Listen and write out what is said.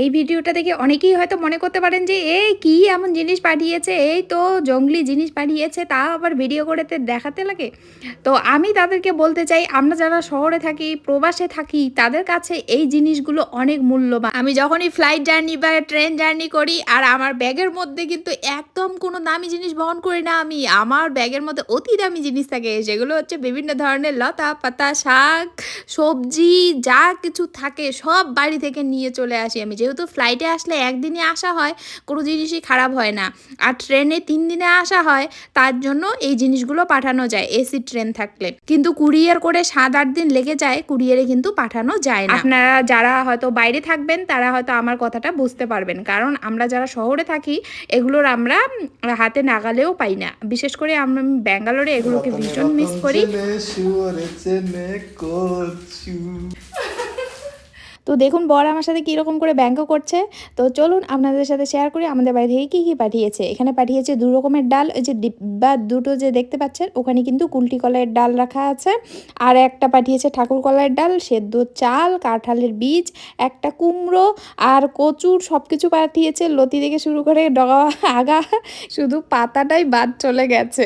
এই ভিডিওটা দেখে অনেকেই হয়তো মনে করতে পারেন যে এই কি এমন জিনিস পাঠিয়েছে, এই তো জঙ্গলি জিনিস পাঠিয়েছে, তাও আবার ভিডিও করেতে দেখাতে লাগে। তো আমি তাদেরকে বলতে চাই, আমরা যারা শহরে থাকি, প্রবাসে থাকি, তাদের কাছে এই জিনিসগুলো অনেক মূল্যবান। আমি যখনই ফ্লাইট জার্নি বা ট্রেন জার্নি করি আর আমার ব্যাগের মধ্যে কিন্তু একদম কোনো দামি জিনিস বহন করি না আমি। আমার ব্যাগের মধ্যে অতি দামি জিনিস থাকে, সেগুলো হচ্ছে বিভিন্ন ধরনের লতা পাতা, শাক, সবজি, যা কিছু থাকে সব বাড়ি থেকে নিয়ে চলে আসি আমি। যেহেতু ফ্লাইটে আসলে একদিনে আসা হয়, কোনো জিনিসই খারাপ হয় না। আর ট্রেনে ৩ দিনে আসা হয়, তার জন্য এই জিনিসগুলো পাঠানো যায় এসি ট্রেন থাকলে। কিন্তু কুরিয়ার করে ৭-৮ দিন লেগে যায়, কুরিয়ারে কিন্তু পাঠানো যায় না। আপনারা যারা হয়তো বাইরে থাকবেন তারা হয়তো আমার কথাটা বুঝতে পারবেন। কারণ আমরা যারা শহরে থাকি এগুলোর আমরা হাতে নাগালেও পাই না। বিশেষ করে আমি ব্যাঙ্গালোরে এগুলোকে ভীষণ মিস করি। তো দেখুন বর আমার সাথে কীরকম করে ব্যঙ্গ করছে। তো চলুন আপনাদের সাথে শেয়ার করি আমাদের বাড়ি থেকে কী কী পাঠিয়েছে। এখানে পাঠিয়েছে ২ রকমের ডাল, ওই যে ডিব্বা দুটো যে দেখতে পাচ্ছেন ওখানে কিন্তু কুলটি কলাইয়ের ডাল রাখা আছে। আর একটা পাঠিয়েছে ঠাকুর কলাইয়ের ডাল, সেদ্ধ চাল, কাঁঠালের বীজ, একটা কুমড়ো আর কচুর সব কিছু পাঠিয়েছে। লতি থেকে শুরু করে ডগা আগা, শুধু পাতাটাই বাদ চলে গেছে।